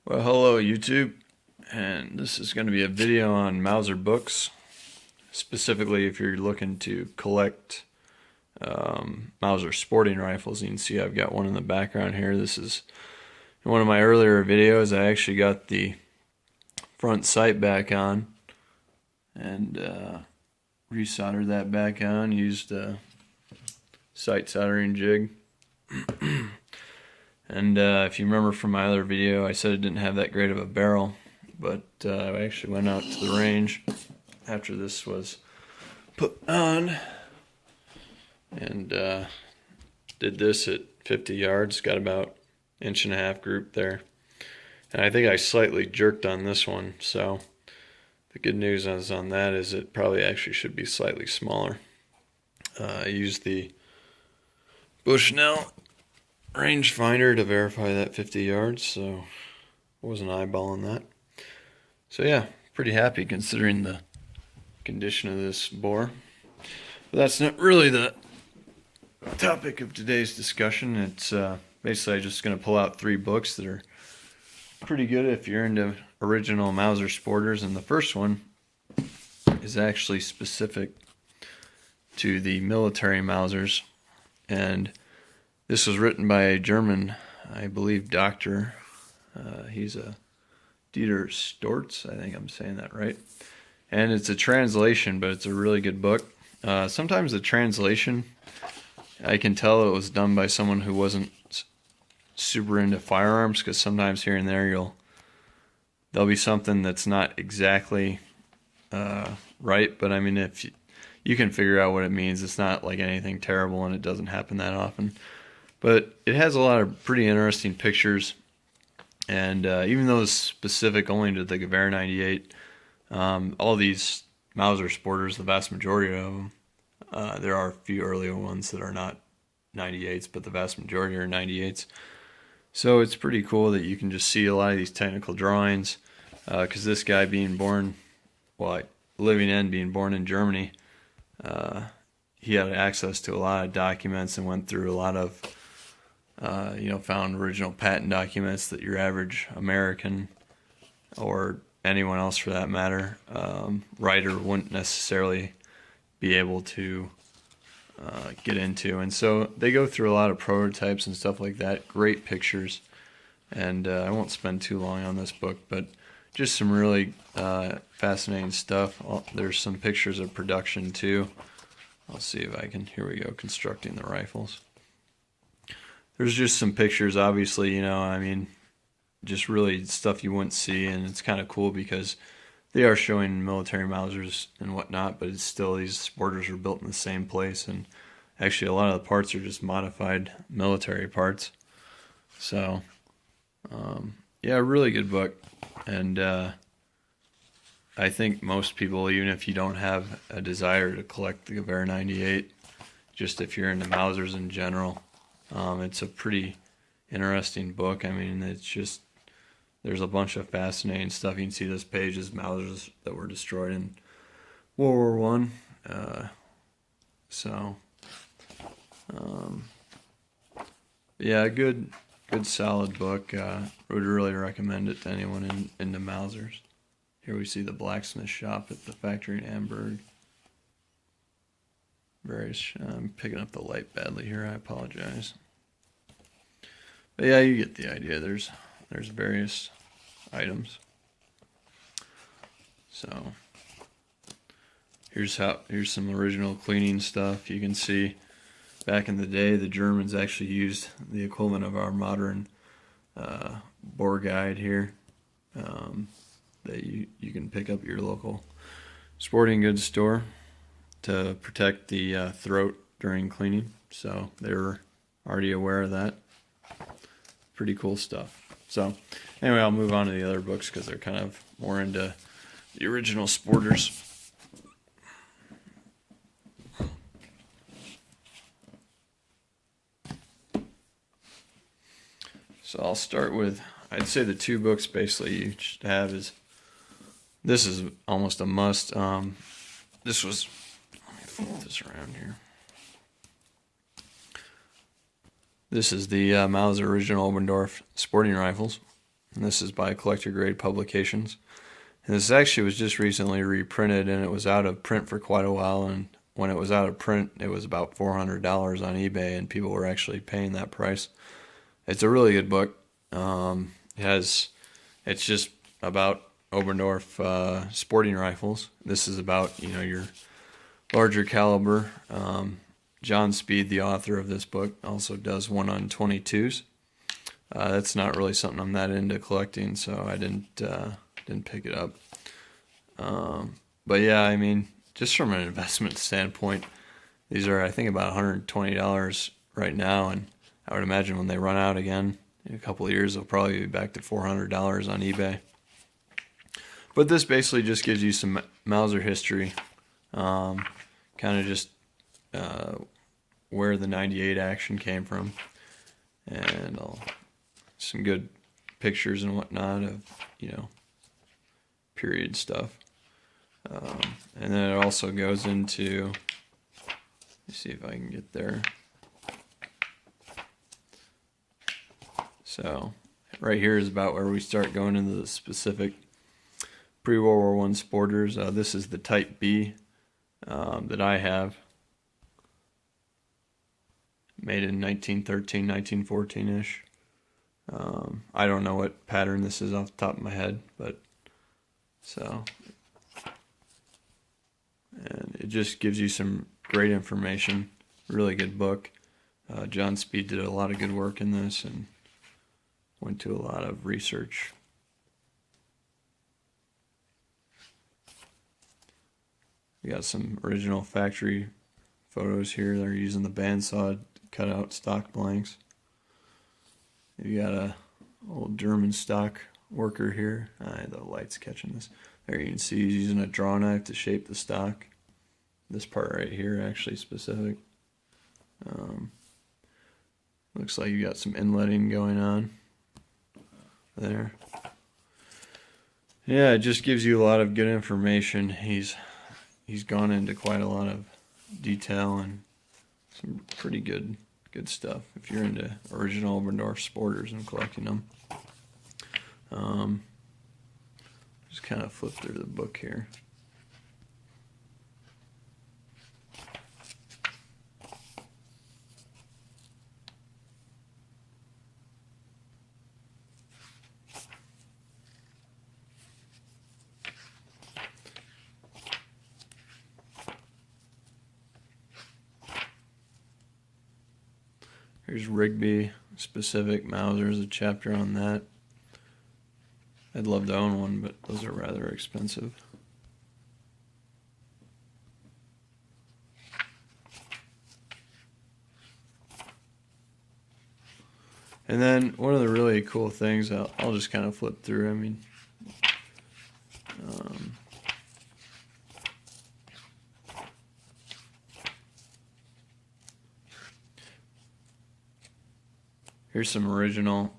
Well, hello YouTube, and this is going to be a video on Mauser books, specifically if you're looking to collect Mauser sporting rifles. You can see I've got one in the background here. This is in one of my earlier videos. I actually got the front sight back on and resoldered that back on, used a sight soldering jig. And if you remember from my other video, I said it didn't have that great of a barrel, but I actually went out to the range after this was put on and did this at 50 yards, got about 1.5 inch group there. And I think I slightly jerked on this one, so the good news on that is it probably actually should be slightly smaller. I used the Bushnell rangefinder to verify that 50 yards, so I wasn't eyeballing that. So yeah, pretty happy considering the condition of this bore. But that's not really the topic of today's discussion. It's basically just going to pull out 3 books that are pretty good if you're into original Mauser sporters, and the first one is actually specific to the military Mausers, and this was written by a German, I believe, doctor. He's a Dieter Storz, I think I'm saying that right. And it's a translation, but it's a really good book. Sometimes the translation, I can tell it was done by someone who wasn't super into firearms, because sometimes here and there there'll be something that's not exactly right, but I mean, if you can figure out what it means. It's not like anything terrible, and it doesn't happen that often. But it has a lot of pretty interesting pictures, and even though it's specific only to the Gewehr 98, all these Mauser sporters, the vast majority of them, there are a few earlier ones that are not 98s, but the vast majority are 98s. So it's pretty cool that you can just see a lot of these technical drawings, because this guy being born, well, living and being born in Germany, he had access to a lot of documents and went through a lot of found original patent documents that your average American, or anyone else for that matter, writer wouldn't necessarily be able to get into. And so they go through a lot of prototypes and stuff like that, great pictures, and I won't spend too long on this book, but just some really fascinating stuff. There's some pictures of production too. I'll see if I can, here we go, constructing the rifles. There's just some pictures, obviously, I mean, just really stuff you wouldn't see, and it's kind of cool because they are showing military Mausers and whatnot, but it's still, these sporters are built in the same place, and actually a lot of the parts are just modified military parts. So, yeah, really good book, and I think most people, even if you don't have a desire to collect the Gewehr 98, just if you're into Mausers in general, it's a pretty interesting book. I mean, it's just, there's a bunch of fascinating stuff. You can see this page is Mausers that were destroyed in World War One. Yeah, good solid book. Would really recommend it to anyone into Mausers. Here we see the blacksmith shop at the factory in Hamburg. I'm picking up the light badly here, I apologize. But yeah, you get the idea. There's various items. So here's some original cleaning stuff. You can see back in the day the Germans actually used the equivalent of our modern bore guide here, that you can pick up at your local sporting goods store to protect the throat during cleaning. So they were already aware of that. Pretty cool stuff. So anyway, I'll move on to the other books because they're kind of more into the original sporters. So I'll start with, I'd say the 2 books basically you should have is, this is almost a must. This was, let me flip this around here. This is the Mauser original Oberndorf sporting rifles. And this is by Collector Grade Publications. And this actually was just recently reprinted, and it was out of print for quite a while. And when it was out of print, it was about $400 on eBay, and people were actually paying that price. It's a really good book. It's just about Oberndorf sporting rifles. This is about, your larger caliber. John Speed, the author of this book, also does one on 22s. That's not really something I'm that into collecting, so I didn't pick it up. But yeah, I mean, just from an investment standpoint, these are, I think, about $120 right now, and I would imagine when they run out again in a couple of years, they'll probably be back to $400 on eBay. But this basically just gives you some Mauser history, kind of just where the 98 action came from, and some good pictures and whatnot of, period stuff. And then it also goes into, let me see if I can get there. So right here is about where we start going into the specific pre-World War I sporters. This is the Type B that I have, made in 1913, 1914-ish. I don't know what pattern this is off the top of my head, but and it just gives you some great information. Really good book. John Speed did a lot of good work in this and went to a lot of research. We got some original factory photos here. They're using the bandsaw to cut out stock blanks. You got a old German stock worker here. The light's catching this. There you can see he's using a draw knife to shape the stock. This part right here actually specific. Looks like you got some inletting going on there. Yeah, it just gives you a lot of good information. He's gone into quite a lot of detail and some pretty good stuff if you're into original Oberndorf sporters and collecting them. Just kind of flip through the book here. Here's Rigby specific Mausers, a chapter on that. I'd love to own one, but those are rather expensive. And then one of the really cool things, I'll just kind of flip through. I mean, here's some original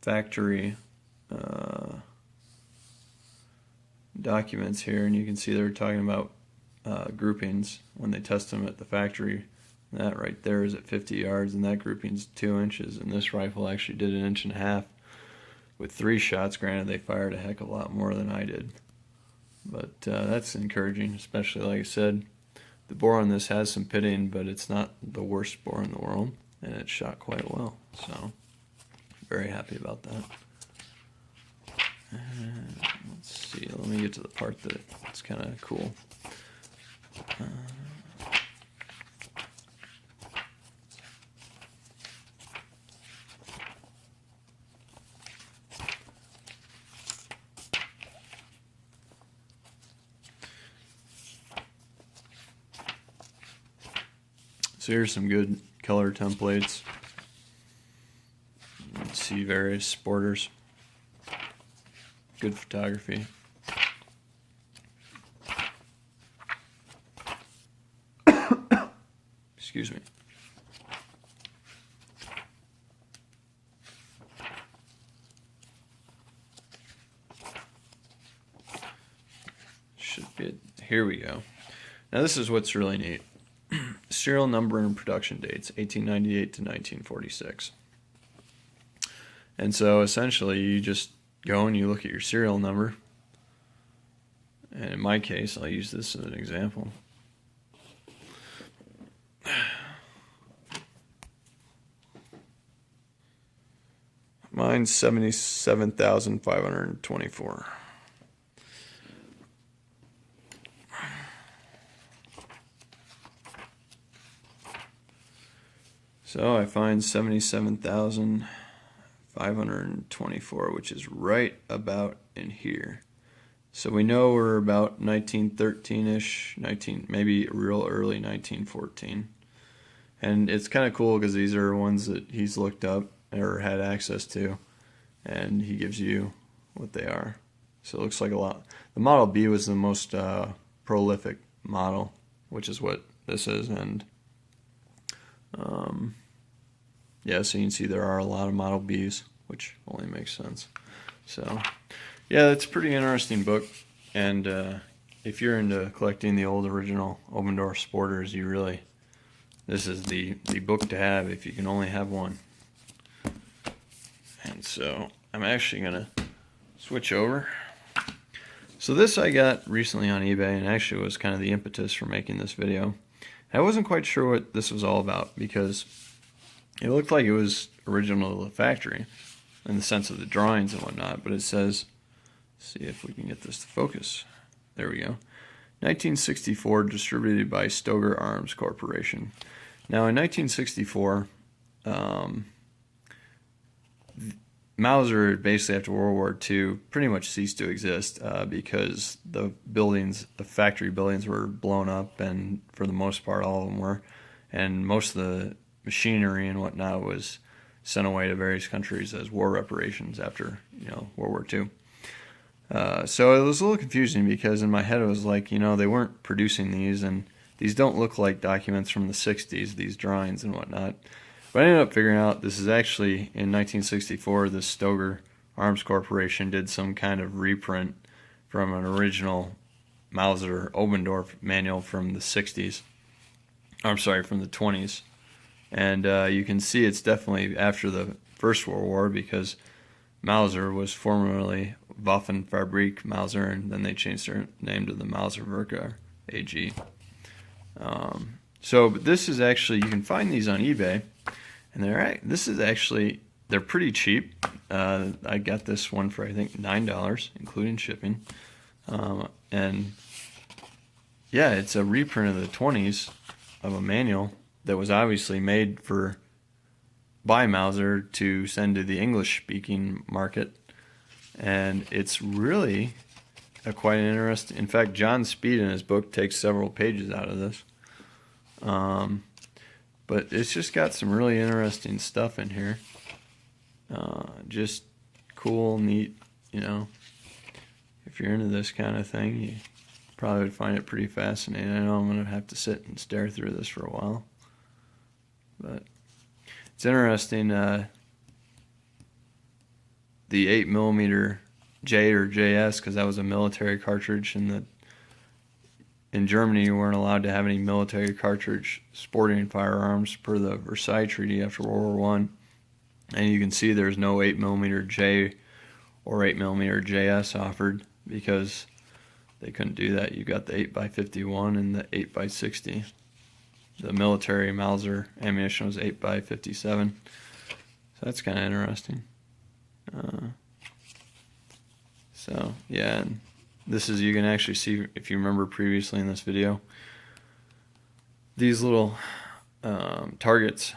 factory documents here, and you can see they're talking about groupings when they test them at the factory. That right there is at 50 yards, and that grouping's 2 inches, and this rifle actually did 1.5 inches with 3 shots. Granted, they fired a heck of a lot more than I did, but that's encouraging, especially, like I said, the bore on this has some pitting, but it's not the worst bore in the world, and it shot quite well, so very happy about that. And let's see, let me get to the part that's kind of cool. So here's some good color templates. You can see various sporters. Good photography. Excuse me. Should be, here we go. Now this is what's really neat. Serial number and production dates, 1898 to 1946. And so essentially you just go and you look at your serial number. And in my case, I'll use this as an example. Mine's 77,524. So I find 77,524, which is right about in here. So we know we're about 1913-ish, maybe real early 1914. And it's kind of cool because these are ones that he's looked up or had access to, and he gives you what they are. So it looks like a lot. The Model B was the most prolific model, which is what this is. And yeah, so you can see there are a lot of Model Bs, which only makes sense. So yeah, it's a pretty interesting book. And if you're into collecting the old original Oberndorf Sporters, this is the book to have if you can only have one. And so I'm actually going to switch over. So this I got recently on eBay, and actually was kind of the impetus for making this video. I wasn't quite sure what this was all about because it looked like it was original to the factory in the sense of the drawings and whatnot, but it says, see if we can get this to focus. There we go. 1964, distributed by Stoger Arms Corporation. Now in 1964, Mauser basically after World War II pretty much ceased to exist because the factory buildings were blown up, and for the most part all of them were, and most of the machinery and whatnot was sent away to various countries as war reparations after World War II. So it was a little confusing because in my head it was like, they weren't producing these, and these don't look like documents from the 60s, these drawings and whatnot. But I ended up figuring out this is actually in 1964, the Stoger Arms Corporation did some kind of reprint from an original Mauser Oberndorf manual from the 60s. I'm sorry, from the 20s. And you can see it's definitely after the First World War because Mauser was formerly Waffenfabrik Mauser, and then they changed their name to the Mauser Werke AG. But this is actually, you can find these on eBay. And they're pretty cheap. I got this one for I think $9, including shipping. And yeah, it's a reprint of the 20s of a manual that was obviously made by Mauser to send to the English-speaking market. And it's really quite interesting. In fact, John Speed in his book takes several pages out of this. But it's just got some really interesting stuff in here. Just cool, neat, If you're into this kind of thing, you probably would find it pretty fascinating. I know I'm going to have to sit and stare through this for a while. But it's interesting. The 8mm J or JS, because that was a military cartridge, and in Germany, you weren't allowed to have any military cartridge sporting firearms per the Versailles Treaty after World War I. And you can see there's no 8mm J or 8mm JS offered because they couldn't do that. You got the 8x51 and the 8x60. The military Mauser ammunition was 8x57. So that's kind of interesting. So, yeah. And this is, you can actually see, if you remember previously in this video, these little targets,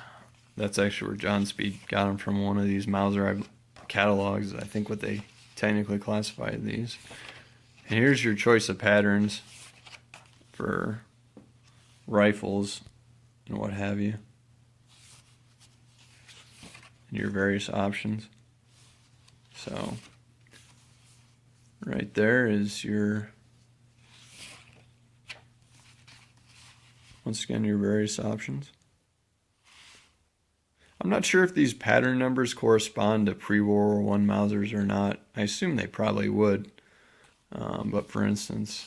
that's actually where John Speed got them from, one of these Mauser catalogs, I think what they technically classified these. And here's your choice of patterns for rifles and what have you, and your various options. So right there is your, once again, your various options. I'm not sure if these pattern numbers correspond to pre-World War I Mausers or not. I assume they probably would. But for instance,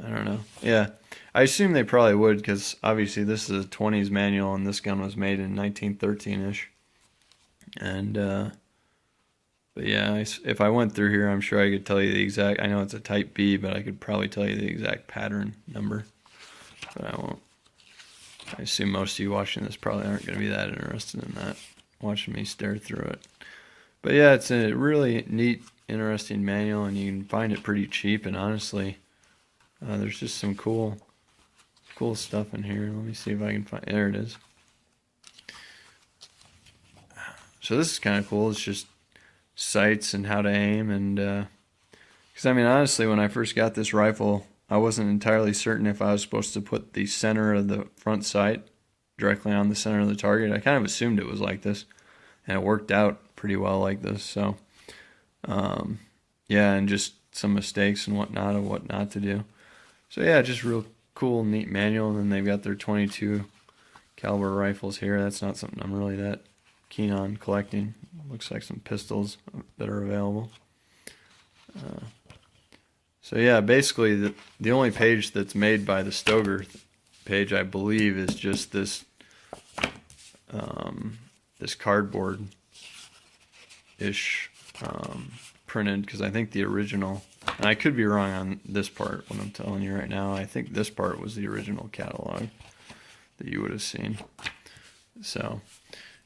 I don't know. Yeah, I assume they probably would because obviously this is a 20s manual and this gun was made in 1913-ish. And but yeah, if I went through here, I'm sure I could tell you the exact. I know it's a Type B, but I could probably tell you the exact pattern number. But I won't. I assume most of you watching this probably aren't going to be that interested in that, watching me stare through it. But yeah, it's a really neat, interesting manual, and you can find it pretty cheap. And honestly, there's just some cool stuff in here. Let me see if I can find. There it is. So this is kind of cool. It's just sights and how to aim, and because I mean, honestly, when I first got this rifle, I wasn't entirely certain if I was supposed to put the center of the front sight directly on the center of the target. I kind of assumed it was like this, and it worked out pretty well like this. So yeah, and just some mistakes and whatnot of what not to do. So yeah, just real cool, neat manual. And then they've got their 22 caliber rifles here. That's not something I'm really that keen on collecting. Looks like some pistols that are available. So yeah, basically the only page that's made by the Stoeger page, I believe, is just this this cardboard-ish printed, because I think the original, and I could be wrong on this part, what I'm telling you right now, I think this part was the original catalog that you would have seen. So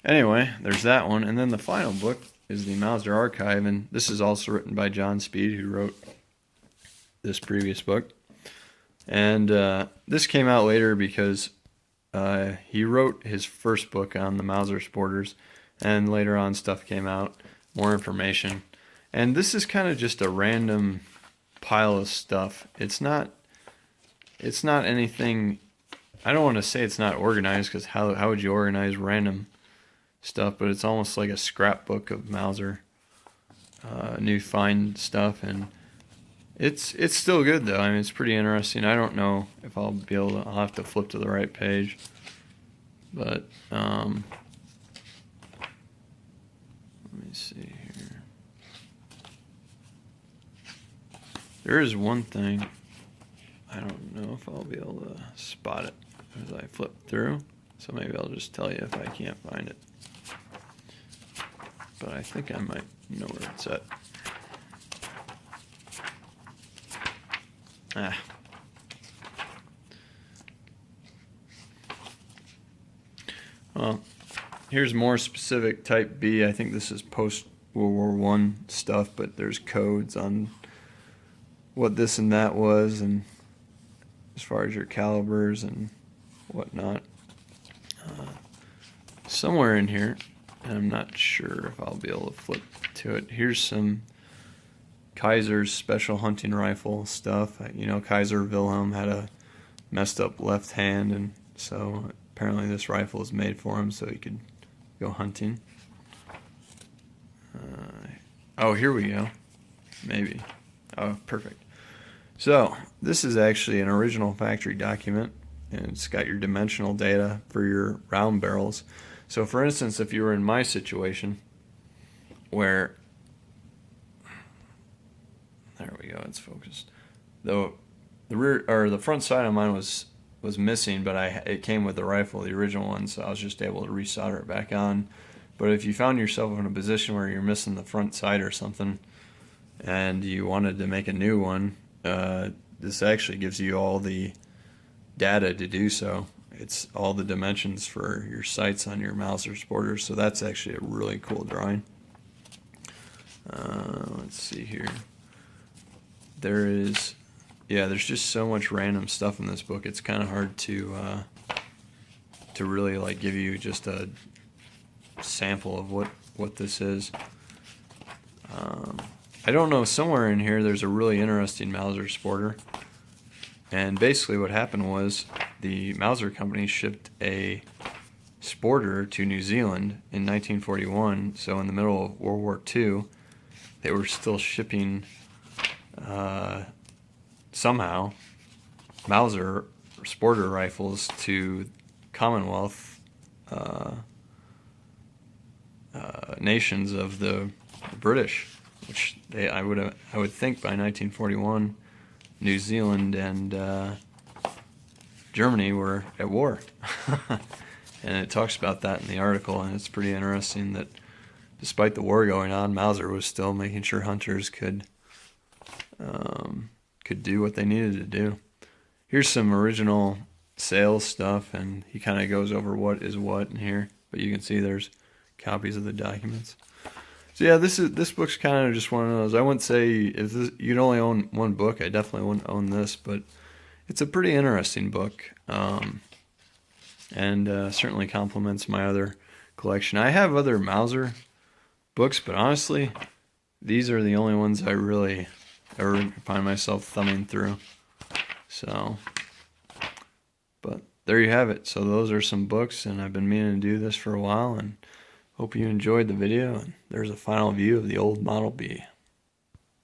anyway, there's that one. And then the final book is the Mauser Archive, and this is also written by John Speed, who wrote this previous book. And this came out later because he wrote his first book on the Mauser sporters, and later on stuff came out, more information. And this is kind of just a random pile of stuff. It's not anything, I don't want to say it's not organized, because how would you organize random stuff, but it's almost like a scrapbook of Mauser new find stuff, and it's still good though. I mean, it's pretty interesting. I don't know if I'll be able to, I'll have to flip to the right page, but let me see here. There is one thing I don't know if I'll be able to spot it as I flip through, so maybe I'll just tell you if I can't find it. But I think I might know where it's at. Well, here's more specific Type B. I think this is post-World War I stuff, but there's codes on what this and that was, and as far as your calibers and whatnot. Somewhere in here, and I'm not sure if I'll be able to flip to it. Here's some Kaiser's special hunting rifle stuff. You know, Kaiser Wilhelm had a messed up left hand, and so apparently this rifle is made for him so he could go hunting. Oh, here we go. Maybe. Oh, perfect. So this is actually an original factory document, and it's got your dimensional data for your round barrels. So for instance, if you were in my situation where, there we go, it's focused. The rear or the front side of mine was missing, but it came with the rifle, the original one, so I was just able to resolder it back on. But if you found yourself in a position where you're missing the front side or something, and you wanted to make a new one, this actually gives you all the data to do so. It's all the dimensions for your sights on your Mauser sporters, so that's actually a really cool drawing. Let's see here. There's just so much random stuff in this book. It's kind of hard to really like give you just a sample of what this is. I don't know, somewhere in here there's a really interesting Mauser sporter, and basically what happened was the Mauser company shipped a sporter to New Zealand in 1941, so in the middle of World War II they were still shipping somehow Mauser sporter rifles to Commonwealth nations of the British, which I would think by 1941 New Zealand and Germany were at war. And it talks about that in the article, and it's pretty interesting that despite the war going on, Mauser was still making sure hunters could do what they needed to do. Here's some original sales stuff, and he kind of goes over what is what in here, but you can see there's copies of the documents. So yeah, this book's kind of just one of those. I wouldn't say if you'd only own one book, I definitely wouldn't own this, but it's a pretty interesting book, and certainly complements my other collection. I have other Mauser books, but honestly, these are the only ones I really ever find myself thumbing through. So, but there you have it. So those are some books, and I've been meaning to do this for a while, and hope you enjoyed the video. And there's a final view of the old Model B.